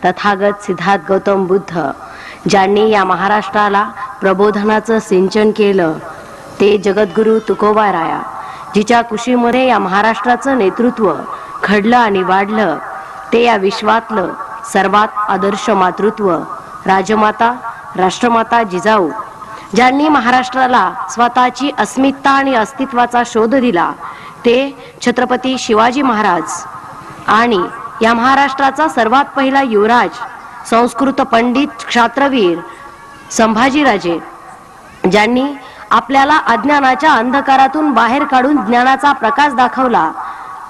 तथागत सिद्धार्थ गौतम बुद्ध ज्यांनी या महाराष्ट्राला प्रबोधनाचं सिंचन केलं ते जगद्गुरु तुकोबा राया, जिच्या कुशीमध्ये या महाराष्ट्राचं नेतृत्व घडलं आणि वाढलं, ते या विश्वातलं सर्वात आदर्श मातृत्व राजमाता राष्ट्रमाता जिजाऊ, ज्यांनी महाराष्ट्राला स्वतःची अस्मिता आणि अस्तित्वाचा शोध दिला, ते छत्रपती शिवाजी महाराज आणि या महाराष्ट्राचा सर्वात पहिला युवराज संस्कृत पंडित क्षात्रवीर संभाजीराजे, ज्यांनी आपल्याला अज्ञानाच्या अंधकारातून बाहेर काढून ज्ञानाचा प्रकाश दाखवला,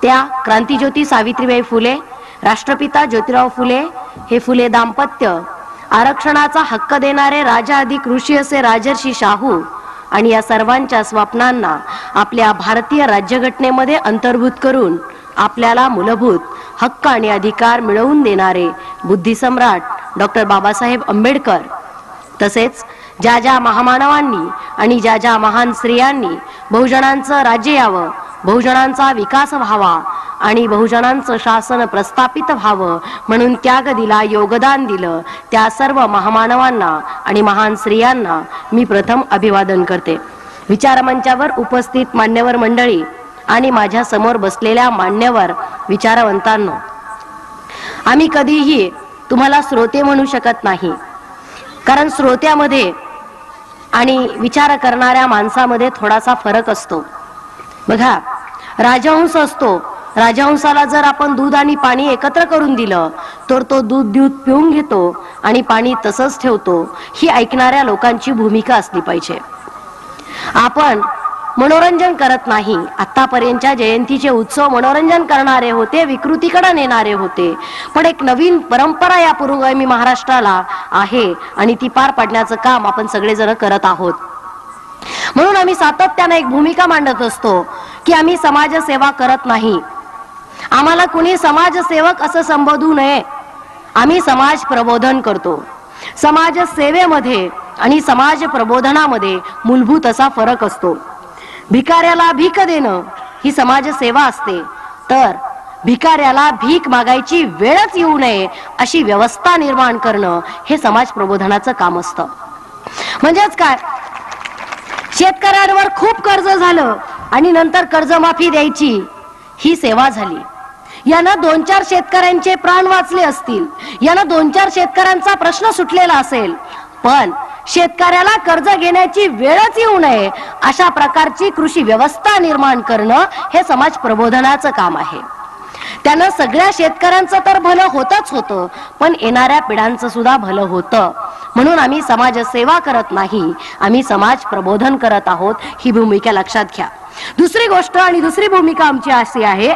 त्या क्रांतिज्योती सावित्रीबाई फुले, राष्ट्रपिता ज्योतिराव फुले, हे फुले दाम्पत्य, आरक्षणाचा हक्क देणारे राजा अधिक ऋषी असे राजर्षी शाहू आणि या सर्वांच्या स्वप्नांना आपल्या भारतीय राज्यघटनेमध्ये अंतर्भूत करून आपल्याला मूलभूत हक्क आणि अधिकार मिळवून देणारे बुद्धिसम्राट डॉक्टर बाबासाहेब आंबेडकर, तसेच ज्या ज्या महामानवांनी आणि ज्या ज्या महान स्त्रियांनी बहुजनांचं राज्य यावं, बहुजनांचा विकास व्हावा आणि बहुजनांचं शासन प्रस्थापित व्हावं म्हणून त्याग दिला, योगदान दिलं, त्या सर्व महामानवांना आणि महान स्त्रियांना मी प्रथम अभिवादन करते. विचारमंचावर उपस्थित मान्यवर मंडळी आणि माझ्या समोर बसलेल्या मान्यवर विचारवंतांनो, आम्ही कधीही तुम्हाला श्रोते म्हणू शकत नाही, कारण श्रोत्यामध्ये आणि विचार करणाऱ्या माणसामध्ये थोडासा फरक असतो. बघा, राजहंस असतो, राजहंसाला जर आपण दूध आणि पाणी एकत्र करून दिलं तर तो दूध पिऊन घेतो आणि पाणी तसंच ठेवतो. ही ऐकणाऱ्या लोकांची भूमिका असली पाहिजे. आपण मनोरंजन करत नाही. आतापर्यंतच्या जयंतीचे उत्सव मनोरंजन करणारे होते, विकृतीकडे नेणारे होते, पण एक नवीन परंपरा या पुरोगामी महाराष्ट्राला आहे आणि ती पार पाडण्याचं काम आपण सगळेजण करत आहोत. म्हणून आम्ही सातत्याने एक भूमिका मांडत असतो की आम्ही समाजसेवा करत नाही. आम्हाला कुणी समाजसेवक असं संबोधू नये. आम्ही समाज प्रबोधन करतो. समाज सेवेमध्ये आणि समाज प्रबोधनामध्ये मूलभूत असा फरक असतो. भिकाऱ्याला भीक देणं ही समाजसेवा असते, तर भिकाऱ्याला भीक मागायची वेळच येऊ नये अशी व्यवस्था निर्माण करणं हे समाज प्रबोधनाचं काम असतं. म्हणजेच काय, शेतकऱ्यांवर खूप कर्ज झालं आणि नंतर कर्जमाफी द्यायची, ही सेवा झाली. यानं 2-4 शेतकऱ्यांचे प्राण वाचले असतील, यानं 2-4 शेतकऱ्यांचा प्रश्न सुटलेला असेल, पण शेतकऱ्याला कर्ज घेण्याची वेळच येऊ नये अशा प्रकारची कृषी व्यवस्था निर्माण करणं हे समाज प्रबोधनाचं काम आहे. त्यानं सगळ्या शेतकऱ्यांचं तर भलं होतच होतं, पण येणाऱ्या पिढ्यांचं सुद्धा भलं होतं. म्हणून आम्ही समाजसेवा करत नाही, आम्ही समाज प्रबोधन करत आहोत. ही भूमिका लक्षात घ्या. दुसरी गोष्ट आणि दुसरी भूमिका आमची अशी आहे,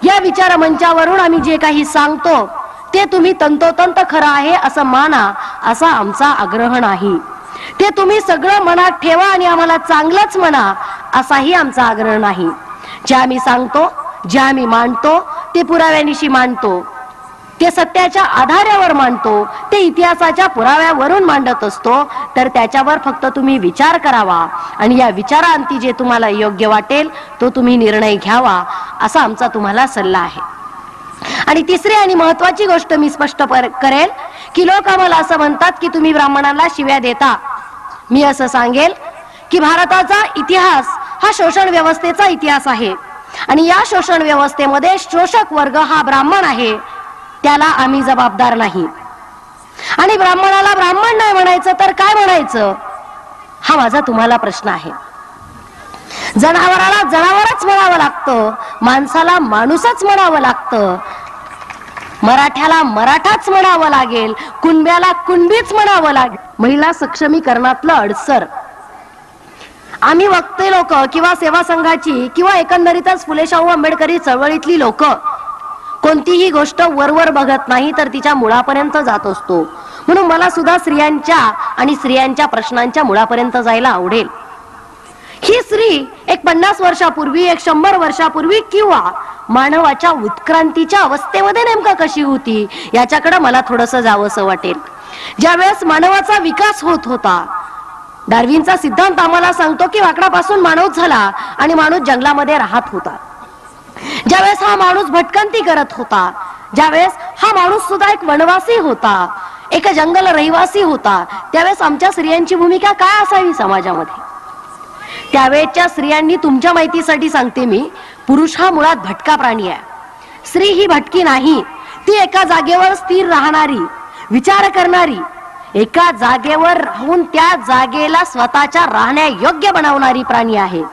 या विचार मंचावरून आम्ही जे काही सांगतो ते तुम्ही तंतोतंत खरं आहे असं माना, असा आमचा आग्रह नाही. ते तुम्ही सगळं मनात ठेवा आणि आम्हाला चांगलंच म्हणा, असाही आमचा आग्रह नाही. जे आम्ही सांगतो, जे आम्ही मांडतो ते पुराव्यानिशी मांडतो, ते सत्याच्या आधारावर मांडतो, ते इतिहासाच्या पुराव्यावरून मांडत असतो. तर त्याच्यावर फक्त तुम्ही विचार करावा आणि या विचारांती जे तुम्हाला योग्य वाटेल तो तुम्ही निर्णय घ्यावा, असा आमचा तुम्हाला सल्ला आहे. आणि तिसरी आणि महत्वाची गोष्ट मी स्पष्ट करेल की लोक आम्हाला असं म्हणतात की तुम्ही ब्राह्मणांना शिव्या देता. मी असं सांगेल की भारताचा इतिहास हा शोषण व्यवस्थेचा इतिहास आहे आणि या शोषण व्यवस्थेमध्ये शोषक वर्ग हा ब्राह्मण आहे, त्याला आम्ही जबाबदार नाही. आणि ब्राह्मणाला ब्राह्मण नाही म्हणायचं तर काय म्हणायचं, हा माझा तुम्हाला प्रश्न आहे. जनावराला जनावरच म्हणावं लागतं, माणसाला माणूसच म्हणावं लागतं, मराठ्याला मराठाच म्हणावं लागेल, कुणब्याला कुणबीच म्हणावं लागेल. महिला सक्षमीकरणातलं अडसर आम्ही वक्ते लोक किंवा सेवा संघाची किंवा एकंदरीतच फुले शाहू आंबेडकरी चळवळीतली लोक कोणतीही गोष्ट वरवर बघत नाही तर तिच्या मुळापर्यंत जात असतो. म्हणून मला सुद्धा स्त्रियांच्या आणि स्त्रियांच्या प्रश्नांच्या मुळापर्यंत जायला आवडेल. ही स्त्री एक 50 वर्षापूर्वी, एक 100 वर्षापूर्वी किंवा मानवाच्या उत्क्रांतीच्या अवस्थेमध्ये नेमका कशी होती याच्याकडे मला थोडंसं जावंसं वाटेल. ज्यावेळेस मानवाचा विकास होत होता, डार्विनचा सिद्धांत आम्हाला सांगतो की वाकडापासून माणूस झाला आणि माणूस जंगलामध्ये राहत होता. ज्यावेळेस हा माणूस भटकंती करत होता ज्यावेळेस हा माणूस सुद्धा एक वनवासी होता, एक जंगल रहिवासी होता, त्यावेळेस आमच्या स्त्रियांची भूमिका काय असावी समाजामध्ये? त्यावेळेच्या स्त्रियांनी, तुमच्या माहितीसाठी सांगते मी, पुरुष हा मुळात भटका प्राणी आहे, स्त्री ही भटकी नाही. ती एका जागेवर स्थिर राहणारी, विचार करणारी, एका जागेवर राहून त्या जागेला स्वतःच्या राहण्या योग्य बनवणारी प्राणी आहे.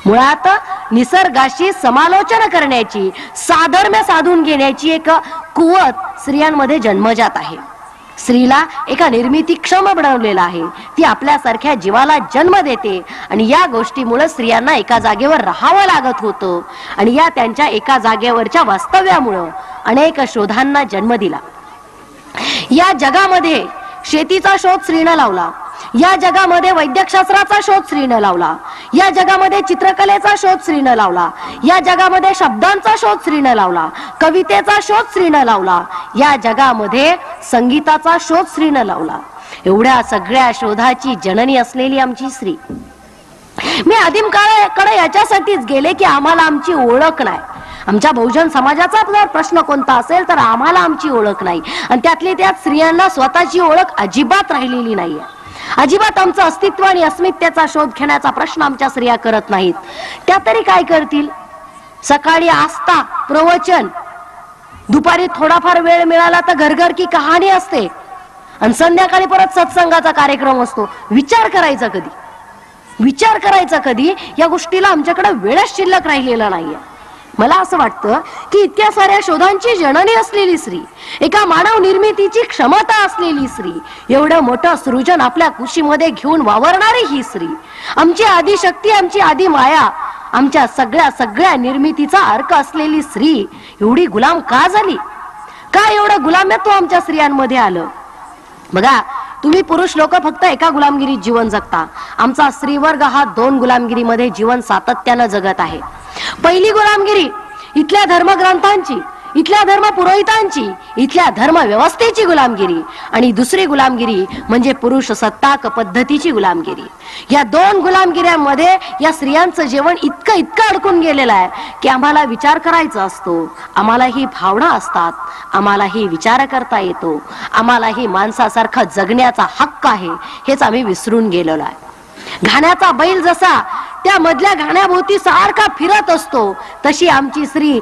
मुळात निसर्गाशी समालोचन करण्याची, साधर्म्य साधून घेण्याची एक कुवत स्त्रियांमध्ये जन्मजात आहे. स्त्रीला एका निर्मितीक्षम बनवलेला आहे. ती आपल्यासारख्या जीवाला जन्म देते आणि या गोष्टीमुळे स्त्रियांना एका जागेवर राहावं लागत होतं आणि या त्यांच्या एका जागेवरच्या वास्तव्यामुळं अनेक शोधांना जन्म दिला. या जगामध्ये शेतीचा शोध स्त्रीनं लावला, या जगामध्ये वैद्यकशास्त्राचा शोध स्त्रीनं लावला, या जगामध्ये चित्रकलेचा शोध स्त्रीनं लावला, या जगामध्ये शब्दांचा शोध स्त्रीनं लावला, कवितेचा शोध स्त्रीनं लावला, या जगामध्ये संगीताचा शोध स्त्रीनं लावला. एवढ्या सगळ्या शोधाची जननी असलेली आमची स्त्री. मी आदिम काळाकडे याच्यासाठीच गेले की आम्हाला आमची ओळख नाही. आमच्या बहुजन समाजाचा जर प्रश्न कोणता असेल तर आम्हाला आमची ओळख नाही आणि त्यातली त्यात स्त्रियांना स्वतःची ओळख अजिबात राहिलेली नाहीये. अजिबात आमचं अस्तित्व आणि अस्मितेचा शोध घेण्याचा प्रश्न आमच्या स्त्रिया करत नाहीत. त्या तरी काय करतील? सकाळी आस्था, प्रवचन, दुपारी थोडाफार वेळ मिळाला तर घर की कहाणी असते आणि संध्याकाळी परत सत्संगाचा कार्यक्रम असतो. विचार करायचा कधी? विचार करायचा कधी? या गोष्टीला आमच्याकडे वेळच शिल्लक राहिलेला नाहीये. मला असं वाटतं की इतक्या साऱ्या शोधांची जननी असलेली स्त्री, एका मानव निर्मितीची क्षमता असलेली स्त्री, एवढं मोठं सृजन आपल्या कुशीमध्ये घेऊन वावरणारी ही स्त्री, आमची आदी शक्ती, आमची आदी माया, आमच्या सगळ्या निर्मितीचा अर्क असलेली स्त्री एवढी गुलाम का झाली? का एवढं गुलामत्व आमच्या स्त्रियांमध्ये आलं? बघा, तुम्ही पुरुष लोक फक्त एका गुलामगिरीत जीवन जगता. आमचा स्त्रीवर्ग हा 2 गुलामगिरीमध्ये जीवन सातत्यानं जगत आहे. पहिली गुलामगिरी इथल्या धर्मग्रंथांची, इथल्या धर्म पुरोहितांची, इथल्या धर्म व्यवस्थेची गुलामगिरी आणि दुसरी गुलामगिरी म्हणजे पुरुष सत्ताक पद्धतीची गुलामगिरी. या 2 गुलामगिऱ्यांमध्ये या स्त्रियांचं जीवन इतकं अडकून गेलेलं आहे की आम्हाला विचार करायचा असतो, आम्हालाही भावना असतात, आम्हालाही विचार करता येतो, आम्हालाही माणसासारखा जगण्याचा हक्क आहे, हेच आम्ही विसरून गेलेलो आहे. घाण्याचा बैल जसा त्या मधल्या घाण्याभोवती सारखा फिरत असतो तशी आमची स्त्री